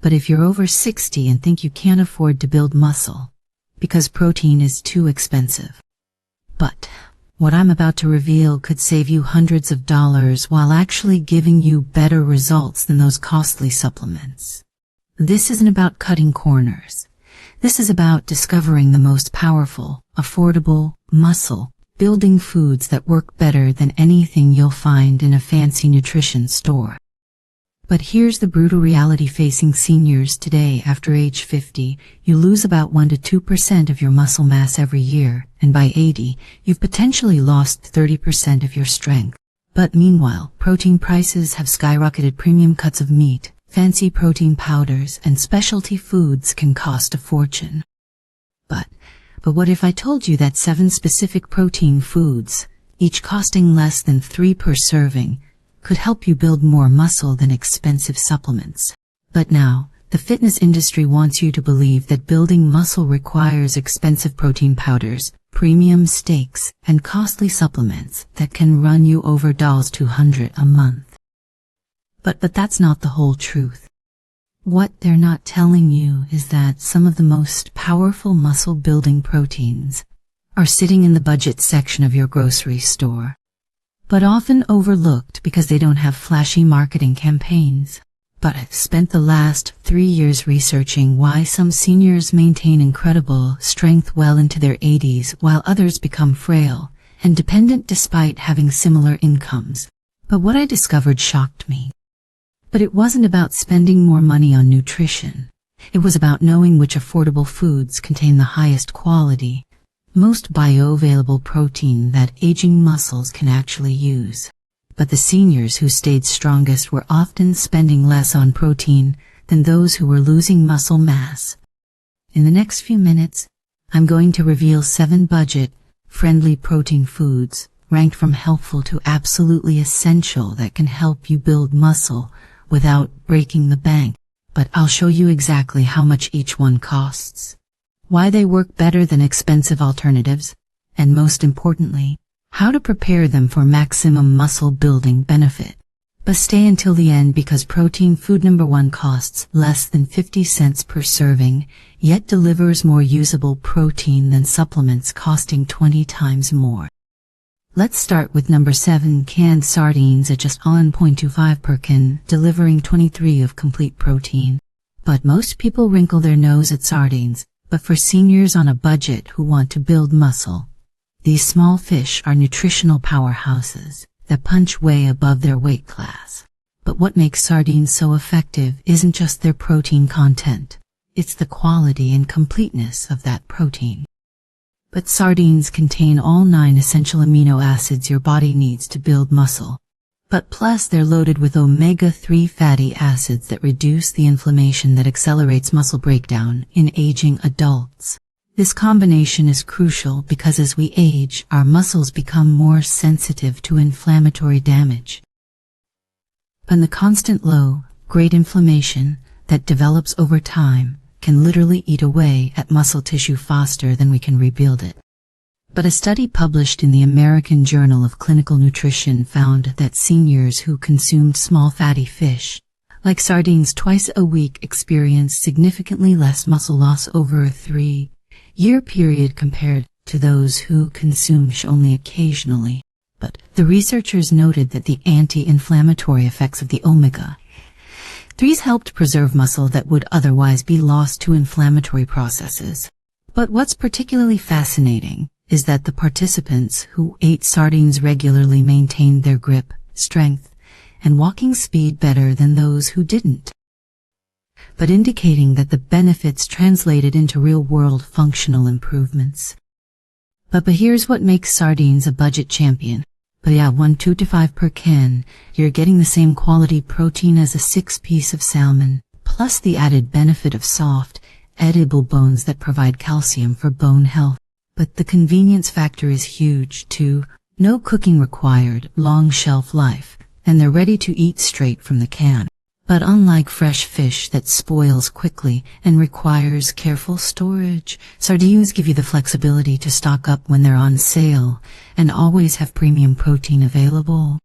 But if you're over 60 and think you can't afford to build muscle, because protein is too expensive. But what I'm about to reveal could save you hundreds of dollars while actually giving you better results than those costly supplements. This isn't about cutting corners. This is about discovering the most powerful, affordable, muscle-building foods that work better than anything you'll find in a fancy nutrition store. But here's the brutal reality facing seniors today. After age 50, you lose about 1 to 2% of your muscle mass every year, and by 80, you've potentially lost 30% of your strength. But meanwhile, protein prices have skyrocketed. Premium cuts of meat, fancy protein powders, and specialty foods can cost a fortune. But what if I told you that 7 specific protein foods, each costing less than $3 per serving, could help you build more muscle than expensive supplements? But now, the fitness industry wants you to believe that building muscle requires expensive protein powders, premium steaks, and costly supplements that can run you over $200 a month. But that's not the whole truth. What they're not telling you is that some of the most powerful muscle-building proteins are sitting in the budget section of your grocery store, but often overlooked because they don't have flashy marketing campaigns. But I've spent the last 3 years researching why some seniors maintain incredible strength well into their 80s while others become frail and dependent despite having similar incomes. But what I discovered shocked me. But it wasn't about spending more money on nutrition. It was about knowing which affordable foods contain the highest quality, most bioavailable protein that aging muscles can actually use. But the seniors who stayed strongest were often spending less on protein than those who were losing muscle mass. In the next few minutes, I'm going to reveal 7 budget-friendly protein foods, ranked from helpful to absolutely essential, that can help you build muscle without breaking the bank. But I'll show you exactly how much each one costs, why they work better than expensive alternatives, and most importantly, how to prepare them for maximum muscle building benefit. But stay until the end, because protein food number 1 costs less than 50 cents per serving, yet delivers more usable protein than supplements costing 20 times more. Let's start with number 7, canned sardines at just 1.25 per can, delivering 23 of complete protein. But most people wrinkle their nose at sardines. But for seniors on a budget who want to build muscle, these small fish are nutritional powerhouses that punch way above their weight class. But what makes sardines so effective isn't just their protein content, it's the quality and completeness of that protein. But sardines contain all 9 essential amino acids your body needs to build muscle. But plus they're loaded with omega-3 fatty acids that reduce the inflammation that accelerates muscle breakdown in aging adults. This combination is crucial because as we age, our muscles become more sensitive to inflammatory damage. And the constant low-grade inflammation that develops over time can literally eat away at muscle tissue faster than we can rebuild it. But a study published in the American Journal of Clinical Nutrition found that seniors who consumed small fatty fish, like sardines, twice a week experienced significantly less muscle loss over a 3-year period compared to those who consume fish only occasionally. But the researchers noted that the anti-inflammatory effects of the omega-3s helped preserve muscle that would otherwise be lost to inflammatory processes. But what's particularly fascinating is that the participants who ate sardines regularly maintained their grip, strength, and walking speed better than those who didn't. But indicating that the benefits translated into real-world functional improvements. But here's what makes sardines a budget champion. But yeah, 1.25 per can, you're getting the same quality protein as a 6-piece of salmon, plus the added benefit of soft, edible bones that provide calcium for bone health. But the convenience factor is huge too. No cooking required, long shelf life, and they're ready to eat straight from the can. But unlike fresh fish that spoils quickly and requires careful storage, sardines give you the flexibility to stock up when they're on sale and always have premium protein available.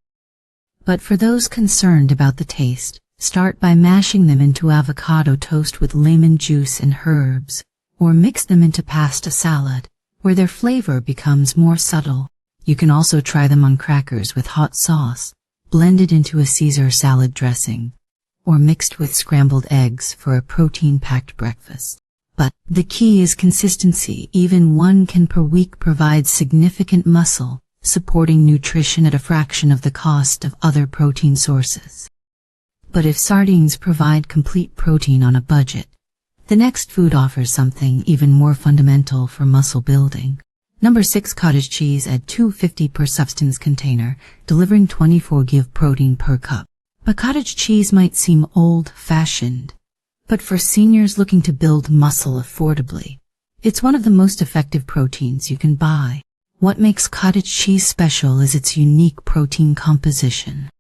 But for those concerned about the taste, Start by mashing them into avocado toast with lemon juice and herbs, or mix them into pasta salad, where their flavor becomes more subtle. You can also try them on crackers with hot sauce, blended into a Caesar salad dressing, or mixed with scrambled eggs for a protein-packed breakfast. But the key is consistency. Even 1 can per week provides significant muscle, supporting nutrition at a fraction of the cost of other protein sources. But if sardines provide complete protein on a budget, the next food offers something even more fundamental for muscle building. Number 6. Cottage cheese at $2.50 per substance container, delivering 24 g of protein per cup. But cottage cheese might seem old-fashioned, but for seniors looking to build muscle affordably, it's one of the most effective proteins you can buy. What makes cottage cheese special is its unique protein composition.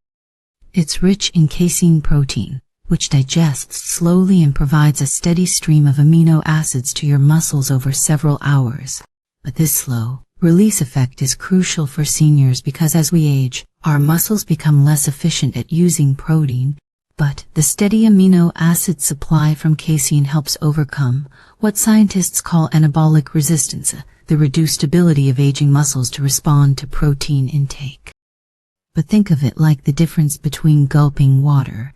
It's rich in casein protein, which digests slowly and provides a steady stream of amino acids to your muscles over several hours. But this slow release effect is crucial for seniors because as we age, our muscles become less efficient at using protein. But the steady amino acid supply from casein helps overcome what scientists call anabolic resistance, the reduced ability of aging muscles to respond to protein intake. But think of it like the difference between gulping water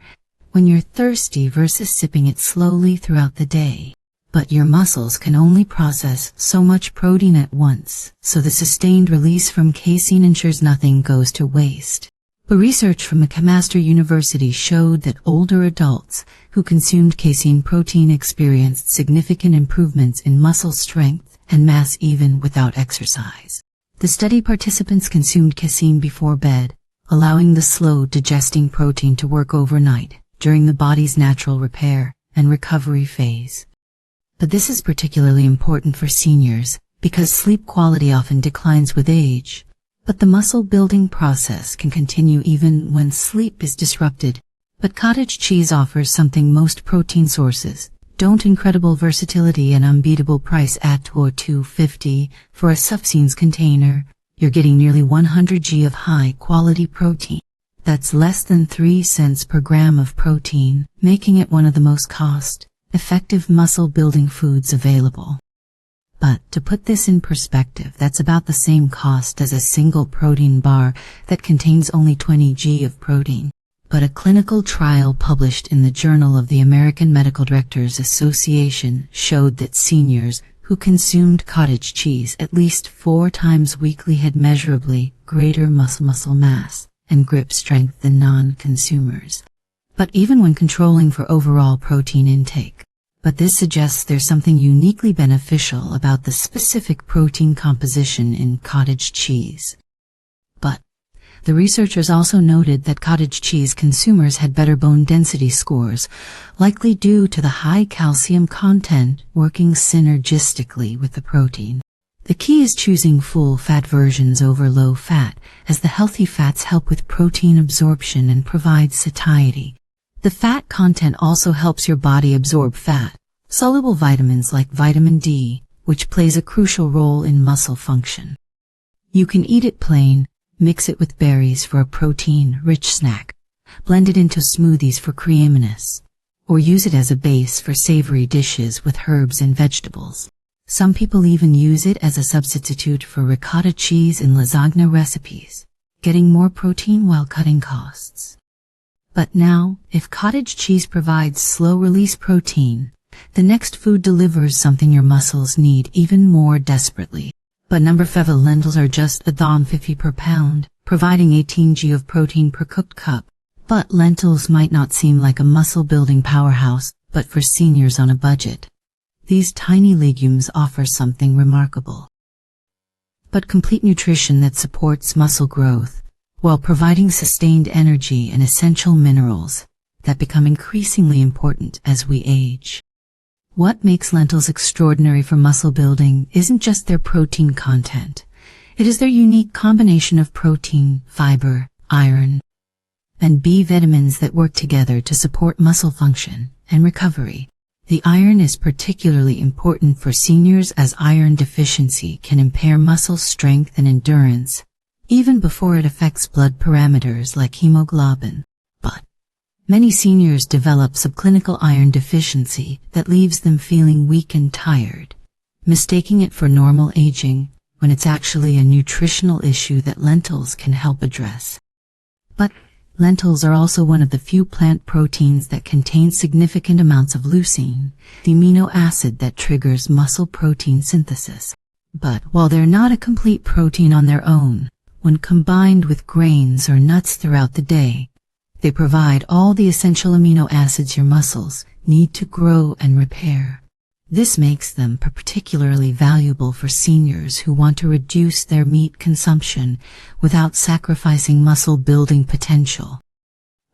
when you're thirsty versus sipping it slowly throughout the day. But your muscles can only process so much protein at once, so the sustained release from casein ensures nothing goes to waste. But research from McMaster University showed that older adults who consumed casein protein experienced significant improvements in muscle strength and mass even without exercise. The study participants consumed casein before bed, allowing the slow digesting protein to work overnight during the body's natural repair and recovery phase. But this is particularly important for seniors because sleep quality often declines with age, but the muscle building process can continue even when sleep is disrupted. But cottage cheese offers something most protein sources don't: incredible versatility and unbeatable price at $2.50 for a substance container. You're getting nearly 100 g of high-quality protein. That's less than 3 cents per gram of protein, making it one of the most cost-effective muscle-building foods available. But to put this in perspective, that's about the same cost as a single protein bar that contains only 20 g of protein. But a clinical trial published in the Journal of the American Medical Directors Association showed that seniors who consumed cottage cheese at least 4 times weekly had measurably greater muscle mass and grip strength than non-consumers. But even when controlling for overall protein intake. But this suggests there's something uniquely beneficial about the specific protein composition in cottage cheese. But the researchers also noted that cottage cheese consumers had better bone density scores, likely due to the high calcium content working synergistically with the protein. The key is choosing full-fat versions over low-fat, as the healthy fats help with protein absorption and provide satiety. The fat content also helps your body absorb fat-soluble vitamins like vitamin D, which plays a crucial role in muscle function. You can eat it plain, mix it with berries for a protein-rich snack, blend it into smoothies for creaminess, or use it as a base for savory dishes with herbs and vegetables. Some people even use it as a substitute for ricotta cheese in lasagna recipes, getting more protein while cutting costs. But now, if cottage cheese provides slow-release protein, the next food delivers something your muscles need even more desperately. But number 5, lentils are just $1.50 per pound, providing 18 g of protein per cooked cup. But lentils might not seem like a muscle-building powerhouse, but for seniors on a budget, these tiny legumes offer something remarkable. But complete nutrition that supports muscle growth, while providing sustained energy and essential minerals that become increasingly important as we age. What makes lentils extraordinary for muscle building isn't just their protein content. It is their unique combination of protein, fiber, iron, and B vitamins that work together to support muscle function and recovery. The iron is particularly important for seniors as iron deficiency can impair muscle strength and endurance, even before it affects blood parameters like hemoglobin. But Many seniors develop subclinical iron deficiency that leaves them feeling weak and tired, mistaking it for normal aging when it's actually a nutritional issue that lentils can help address. But lentils are also one of the few plant proteins that contain significant amounts of leucine, the amino acid that triggers muscle protein synthesis. But while they're not a complete protein on their own, when combined with grains or nuts throughout the day, they provide all the essential amino acids your muscles need to grow and repair. This makes them particularly valuable for seniors who want to reduce their meat consumption without sacrificing muscle building potential.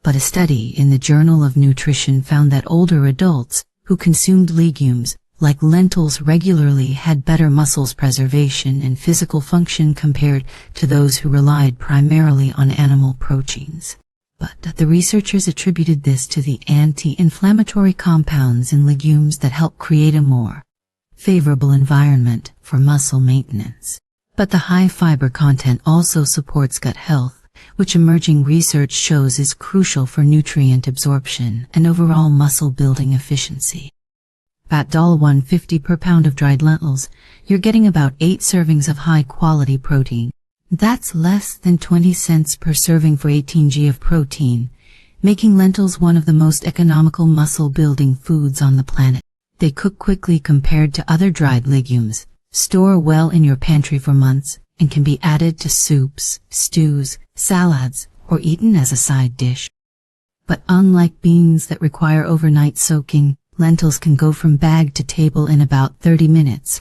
But a study in the Journal of Nutrition found that older adults who consumed legumes like lentils regularly had better muscles preservation and physical function compared to those who relied primarily on animal proteins. But the researchers attributed this to the anti-inflammatory compounds in legumes that help create a more favorable environment for muscle maintenance. But the high fiber content also supports gut health, which emerging research shows is crucial for nutrient absorption and overall muscle building efficiency. At $1.50 per pound of dried lentils, you're getting about 8 servings of high-quality protein. That's less than 20 cents per serving for 18 g of protein, making lentils one of the most economical muscle-building foods on the planet. They cook quickly compared to other dried legumes, store well in your pantry for months, and can be added to soups, stews, salads, or eaten as a side dish. But unlike beans that require overnight soaking, lentils can go from bag to table in about 30 minutes.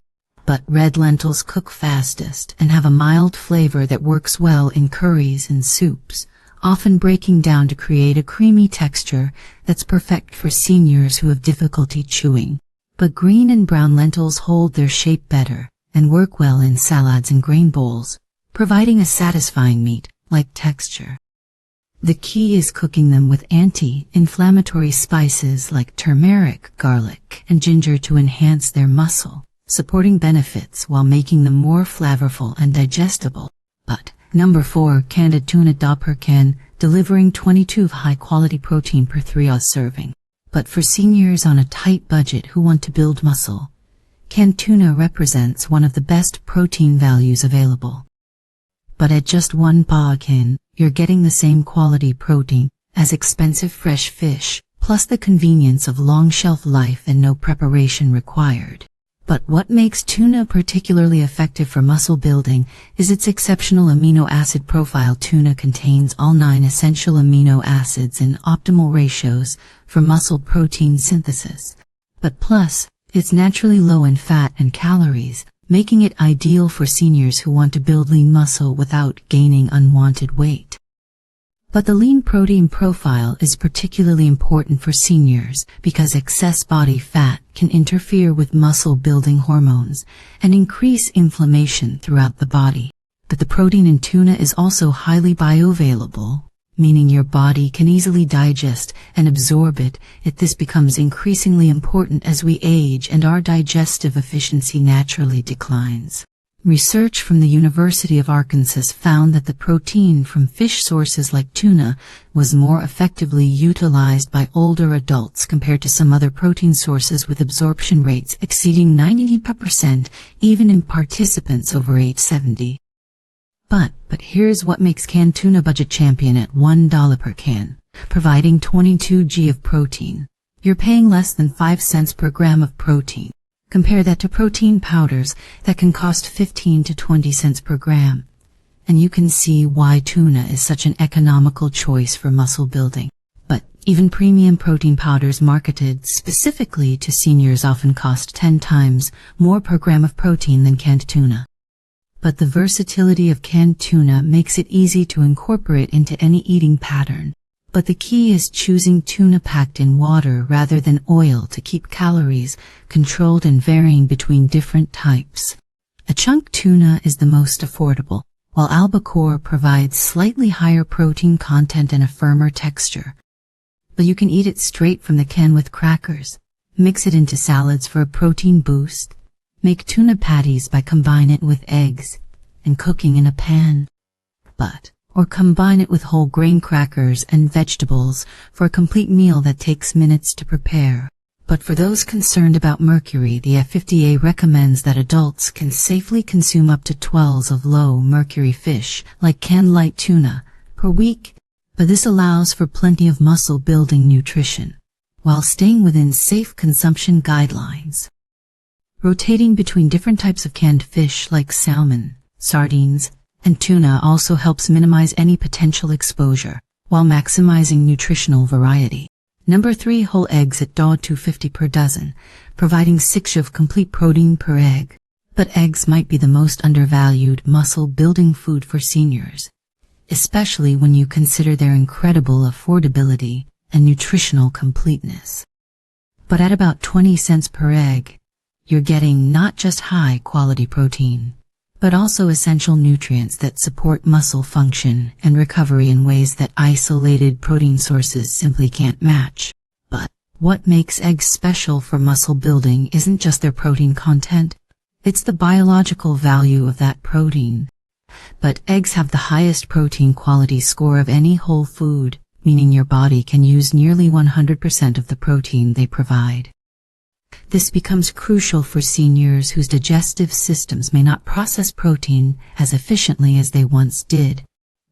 But red lentils cook fastest and have a mild flavor that works well in curries and soups, often breaking down to create a creamy texture that's perfect for seniors who have difficulty chewing. But green and brown lentils hold their shape better and work well in salads and grain bowls, providing a satisfying meat-like texture. The key is cooking them with anti-inflammatory spices like turmeric, garlic, and ginger to enhance their muscle supporting benefits while making them more flavorful and digestible. But number 4, canned tuna per can, delivering 22 of high-quality protein per 3-oz serving. But for seniors on a tight budget who want to build muscle, canned tuna represents one of the best protein values available. But at just 1 pa a can, you're getting the same quality protein as expensive fresh fish, plus the convenience of long shelf life and no preparation required. But what makes tuna particularly effective for muscle building is its exceptional amino acid profile. Tuna contains all 9 essential amino acids in optimal ratios for muscle protein synthesis. But plus, it's naturally low in fat and calories, making it ideal for seniors who want to build lean muscle without gaining unwanted weight. But the lean protein profile is particularly important for seniors because excess body fat can interfere with muscle-building hormones and increase inflammation throughout the body. But the protein in tuna is also highly bioavailable, meaning your body can easily digest and absorb it. This becomes increasingly important as we age and our digestive efficiency naturally declines. Research from the University of Arkansas found that the protein from fish sources like tuna was more effectively utilized by older adults compared to some other protein sources, with absorption rates exceeding 90%, even in participants over age 70. But here's what makes canned tuna budget champion at $1 per can, providing 22 g of protein. You're paying less than 5 cents per gram of protein. Compare that to protein powders that can cost 15 to 20 cents per gram, and you can see why tuna is such an economical choice for muscle building. But even premium protein powders marketed specifically to seniors often cost 10 times more per gram of protein than canned tuna. But the versatility of canned tuna makes it easy to incorporate into any eating pattern. But the key is choosing tuna packed in water rather than oil to keep calories controlled and varying between different types. A chunk tuna is the most affordable, while albacore provides slightly higher protein content and a firmer texture. But you can eat it straight from the can with crackers, mix it into salads for a protein boost, make tuna patties by combining it with eggs, and cooking in a pan. or combine it with whole grain crackers and vegetables for a complete meal that takes minutes to prepare. But for those concerned about mercury, the FDA recommends that adults can safely consume up to 12 of low-mercury fish, like canned light tuna, per week, but this allows for plenty of muscle-building nutrition, while staying within safe consumption guidelines. Rotating between different types of canned fish like salmon, sardines, and tuna also helps minimize any potential exposure, while maximizing nutritional variety. Number 3. Whole eggs at $2.50 per dozen, providing 6 of complete protein per egg. But eggs might be the most undervalued muscle-building food for seniors, especially when you consider their incredible affordability and nutritional completeness. But at about 20 cents per egg, you're getting not just high-quality protein, but also essential nutrients that support muscle function and recovery in ways that isolated protein sources simply can't match. But what makes eggs special for muscle building isn't just their protein content, it's the biological value of that protein. But eggs have the highest protein quality score of any whole food, meaning your body can use nearly 100% of the protein they provide. This becomes crucial for seniors whose digestive systems may not process protein as efficiently as they once did.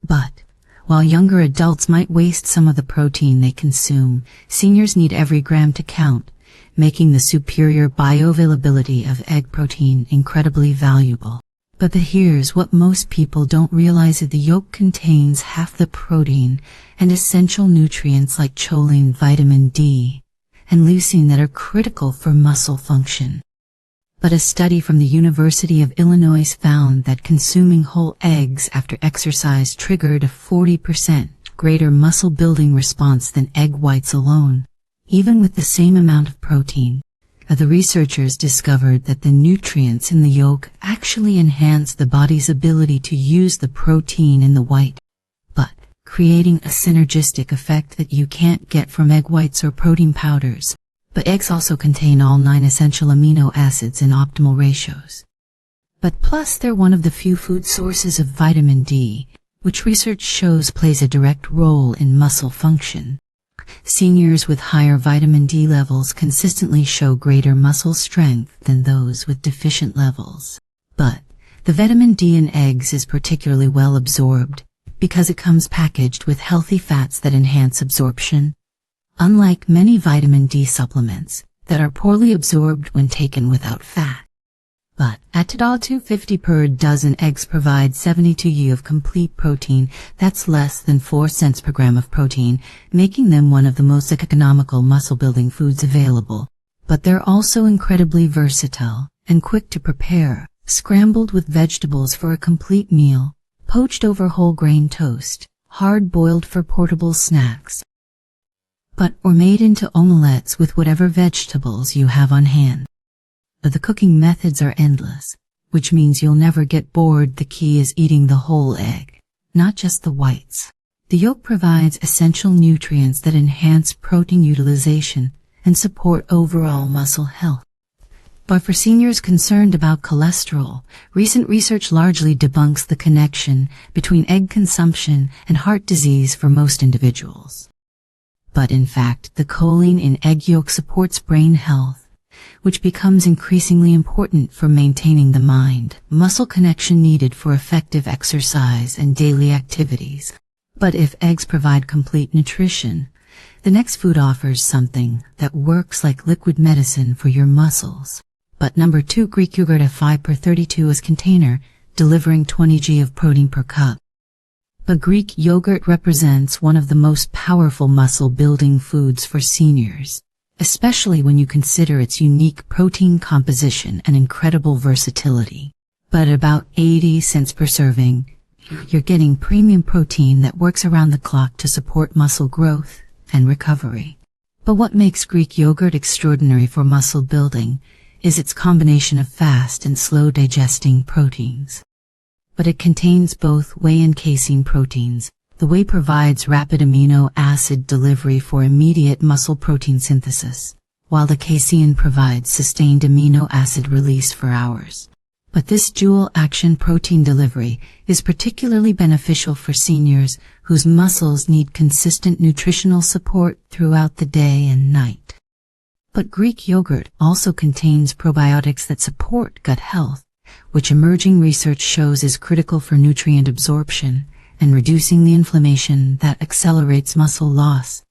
But while younger adults might waste some of the protein they consume, seniors need every gram to count, making the superior bioavailability of egg protein incredibly valuable. But here's what most people don't realize: that the yolk contains half the protein and essential nutrients like choline, vitamin D, and leucine that are critical for muscle function. But a study from the University of Illinois found that consuming whole eggs after exercise triggered a 40% greater muscle-building response than egg whites alone, even with the same amount of protein. The researchers discovered that the nutrients in the yolk actually enhance the body's ability to use the protein in the white, but creating a synergistic effect that you can't get from egg whites or protein powders. But eggs also contain all 9 essential amino acids in optimal ratios. But plus they're one of the few food sources of vitamin D, which research shows plays a direct role in muscle function. Seniors with higher vitamin D levels consistently show greater muscle strength than those with deficient levels. But the vitamin D in eggs is particularly well absorbed because it comes packaged with healthy fats that enhance absorption, unlike many vitamin D supplements that are poorly absorbed when taken without fat. But at $2.50 per dozen, eggs provide 72 g of complete protein. That's less than 4 cents per gram of protein, making them one of the most economical muscle-building foods available. But they're also incredibly versatile and quick to prepare, scrambled with vegetables for a complete meal, poached over whole grain toast, hard-boiled for portable snacks, or made into omelettes with whatever vegetables you have on hand. The cooking methods are endless, which means you'll never get bored. The key is eating the whole egg, not just the whites. The yolk provides essential nutrients that enhance protein utilization and support overall muscle health. But for seniors concerned about cholesterol, recent research largely debunks the connection between egg consumption and heart disease for most individuals. But in fact, the choline in egg yolk supports brain health, which becomes increasingly important for maintaining the mind-muscle connection needed for effective exercise and daily activities. But if eggs provide complete nutrition, the next food offers something that works like liquid medicine for your muscles. But number 2, Greek yogurt at 5 per 32 oz container, delivering 20 g of protein per cup. But Greek yogurt represents one of the most powerful muscle-building foods for seniors, especially when you consider its unique protein composition and incredible versatility. But at about 80 cents per serving, you're getting premium protein that works around the clock to support muscle growth and recovery. But what makes Greek yogurt extraordinary for muscle building is its combination of fast and slow digesting proteins. But it contains both whey and casein proteins. The whey provides rapid amino acid delivery for immediate muscle protein synthesis, while the casein provides sustained amino acid release for hours. But this dual-action protein delivery is particularly beneficial for seniors whose muscles need consistent nutritional support throughout the day and night. But Greek yogurt also contains probiotics that support gut health, which emerging research shows is critical for nutrient absorption and reducing the inflammation that accelerates muscle loss.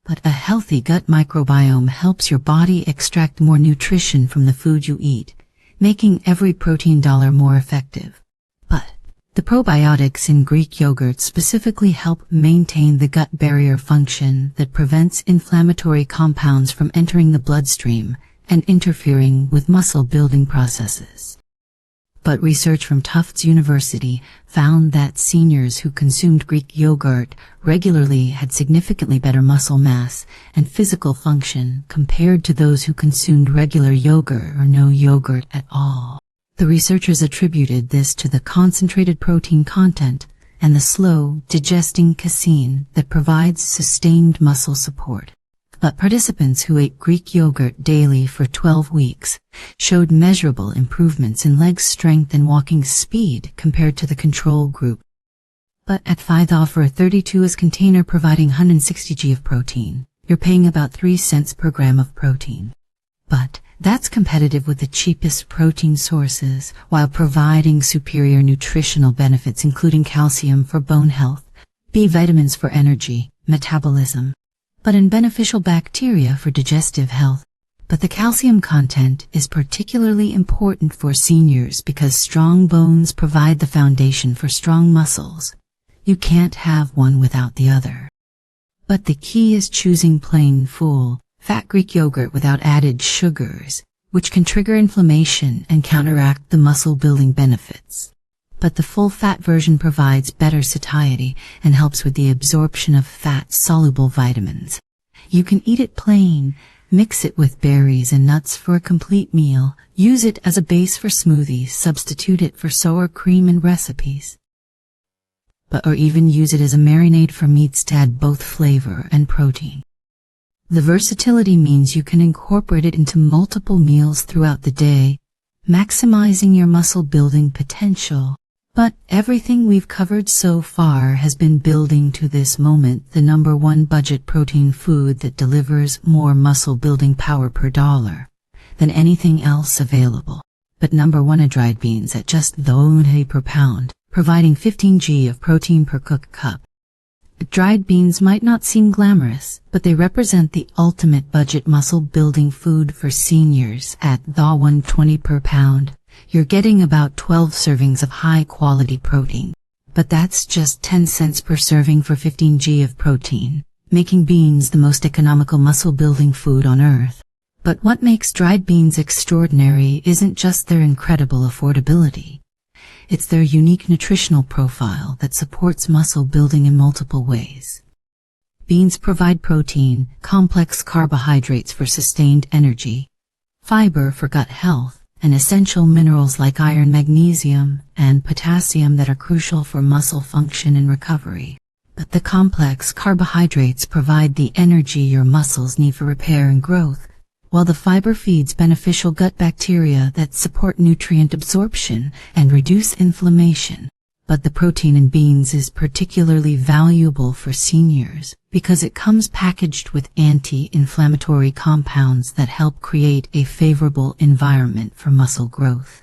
But a healthy gut microbiome helps your body extract more nutrition from the food you eat, making every protein dollar more effective. But the probiotics in Greek yogurt specifically help maintain the gut barrier function that prevents inflammatory compounds from entering the bloodstream and interfering with muscle-building processes. But research from Tufts University found that seniors who consumed Greek yogurt regularly had significantly better muscle mass and physical function compared to those who consumed regular yogurt or no yogurt at all. The researchers attributed this to the concentrated protein content and the slow digesting casein that provides sustained muscle support. But participants who ate Greek yogurt daily for 12 weeks showed measurable improvements in leg strength and walking speed compared to the control group. But at $5 for a 32-ounce container providing 160 g of protein, you're paying about 3 cents per gram of protein. But that's competitive with the cheapest protein sources while providing superior nutritional benefits including calcium for bone health, B vitamins for energy, metabolism, and beneficial bacteria for digestive health. But the calcium content is particularly important for seniors because strong bones provide the foundation for strong muscles. You can't have one without the other. But the key is choosing plain, full, fat Greek yogurt without added sugars, which can trigger inflammation and counteract the muscle-building benefits. But the full-fat version provides better satiety and helps with the absorption of fat-soluble vitamins. You can eat it plain, mix it with berries and nuts for a complete meal, use it as a base for smoothies, substitute it for sour cream in recipes. Or even use it as a marinade for meats to add both flavor and protein. The versatility means you can incorporate it into multiple meals throughout the day, maximizing your muscle-building potential. But everything we've covered so far has been building to this moment the #1 budget protein food that delivers more muscle-building power per dollar than anything else available. But #1 are dried beans at just $1 per pound, providing 15 g of protein per cooked cup. Dried beans might not seem glamorous, but they represent the ultimate budget muscle-building food for seniors at $1.20 per pound. You're getting about 12 servings of high-quality protein. But that's just 10 cents per serving for 15 g of protein, making beans the most economical muscle-building food on earth. But what makes dried beans extraordinary isn't just their incredible affordability. It's their unique nutritional profile that supports muscle building in multiple ways. Beans provide protein, complex carbohydrates for sustained energy, fiber for gut health, and essential minerals like iron, magnesium, and potassium that are crucial for muscle function and recovery. But the complex carbohydrates provide the energy your muscles need for repair and growth, while the fiber feeds beneficial gut bacteria that support nutrient absorption and reduce inflammation. But the protein in beans is particularly valuable for seniors because it comes packaged with anti-inflammatory compounds that help create a favorable environment for muscle growth.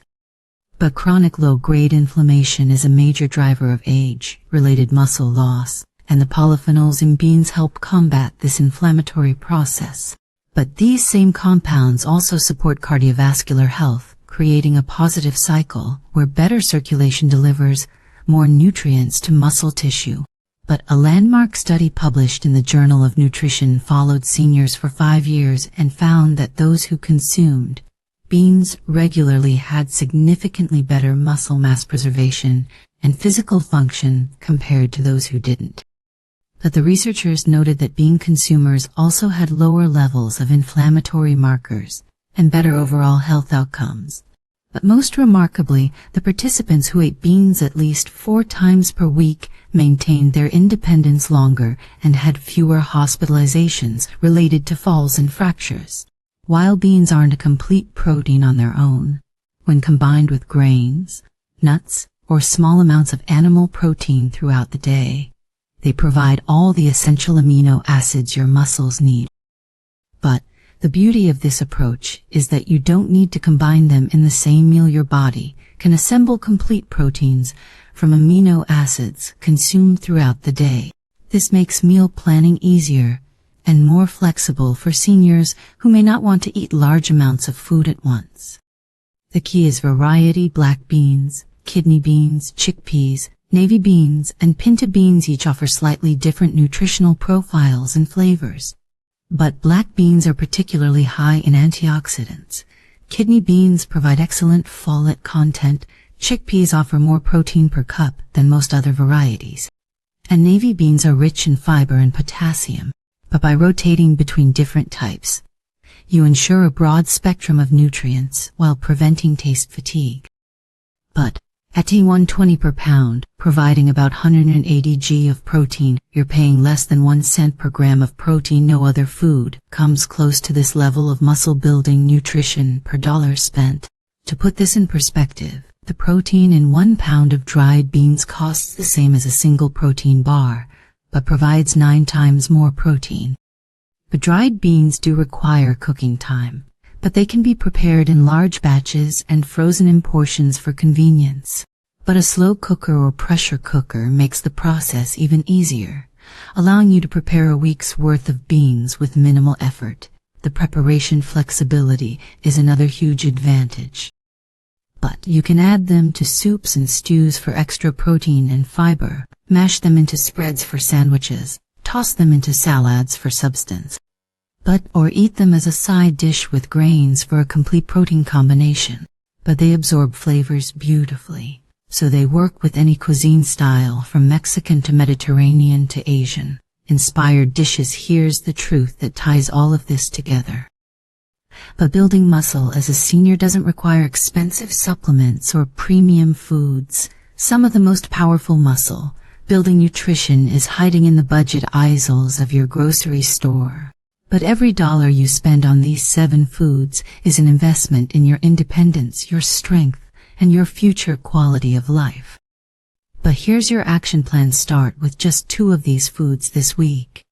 But chronic low-grade inflammation is a major driver of age-related muscle loss, and the polyphenols in beans help combat this inflammatory process. But these same compounds also support cardiovascular health, creating a positive cycle where better circulation delivers more nutrients to muscle tissue. But a landmark study published in the Journal of Nutrition followed seniors for 5 years and found that those who consumed beans regularly had significantly better muscle mass preservation and physical function compared to those who didn't. But the researchers noted that bean consumers also had lower levels of inflammatory markers and better overall health outcomes. But most remarkably, the participants who ate beans at least 4 times per week maintained their independence longer and had fewer hospitalizations related to falls and fractures. While beans aren't a complete protein on their own, when combined with grains, nuts, or small amounts of animal protein throughout the day, they provide all the essential amino acids your muscles need. But the beauty of this approach is that you don't need to combine them in the same meal. Your body can assemble complete proteins from amino acids consumed throughout the day. This makes meal planning easier and more flexible for seniors who may not want to eat large amounts of food at once. The key is variety. Black beans, kidney beans, chickpeas, navy beans, and pinto beans each offer slightly different nutritional profiles and flavors. But black beans are particularly high in antioxidants. Kidney beans provide excellent folate content. Chickpeas offer more protein per cup than most other varieties. And navy beans are rich in fiber and potassium. But by rotating between different types, you ensure a broad spectrum of nutrients while preventing taste fatigue. But at $1.20 per pound, providing about 180 g of protein, you're paying less than 1 cent per gram of protein. No other food comes close to this level of muscle-building nutrition per dollar spent. To put this in perspective, the protein in 1 pound of dried beans costs the same as a single protein bar, but provides 9 times more protein. But dried beans do require cooking time, but they can be prepared in large batches and frozen in portions for convenience. But a slow cooker or pressure cooker makes the process even easier, allowing you to prepare a week's worth of beans with minimal effort. The preparation flexibility is another huge advantage. But you can add them to soups and stews for extra protein and fiber, mash them into spreads for sandwiches, toss them into salads for substance, or eat them as a side dish with grains for a complete protein combination. But they absorb flavors beautifully, so they work with any cuisine style from Mexican to Mediterranean to Asian. Inspired dishes. Here's the truth that ties all of this together. But building muscle as a senior doesn't require expensive supplements or premium foods. Some of the most powerful muscle building nutrition is hiding in the budget aisles of your grocery store. But every dollar you spend on these 7 foods is an investment in your independence, your strength, and your future quality of life. But here's your action plan. Start with just 2 of these foods this week.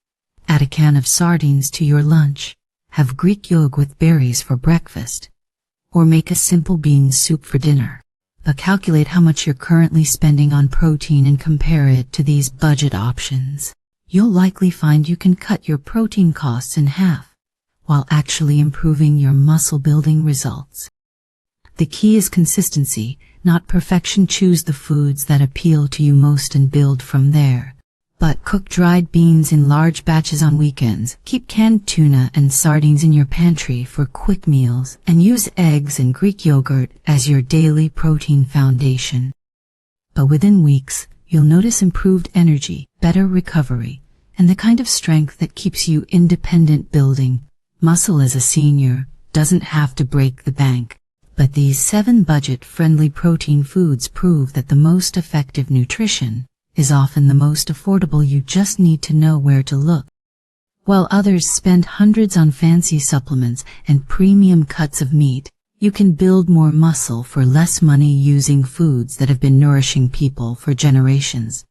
Add a can of sardines to your lunch. Have Greek yogurt with berries for breakfast. Or make a simple bean soup for dinner. But calculate how much you're currently spending on protein and compare it to these budget options. You'll likely find you can cut your protein costs in half, while actually improving your muscle-building results. The key is consistency, not perfection. Choose the foods that appeal to you most and build from there. But cook dried beans in large batches on weekends. Keep canned tuna and sardines in your pantry for quick meals, and use eggs and Greek yogurt as your daily protein foundation. But within weeks, you'll notice improved energy, better recovery, and the kind of strength that keeps you independent. Building muscle as a senior doesn't have to break the bank. But these 7 budget-friendly protein foods prove that the most effective nutrition is often the most affordable. You just need to know where to look. While others spend hundreds on fancy supplements and premium cuts of meat, you can build more muscle for less money using foods that have been nourishing people for generations.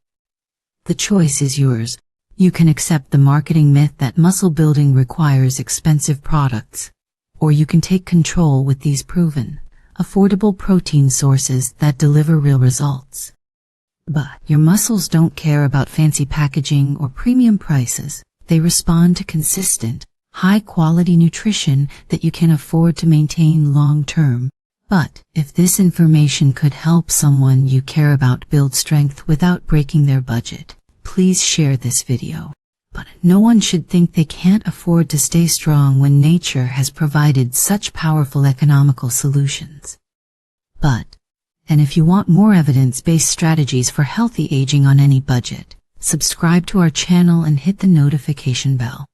The choice is yours. You can accept the marketing myth that muscle building requires expensive products, or you can take control with these proven, affordable protein sources that deliver real results. But your muscles don't care about fancy packaging or premium prices. They respond to consistent, high-quality nutrition that you can afford to maintain long-term. But if this information could help someone you care about build strength without breaking their budget, please share this video. But no one should think they can't afford to stay strong when nature has provided such powerful economical solutions. And if you want more evidence-based strategies for healthy aging on any budget, subscribe to our channel and hit the notification bell.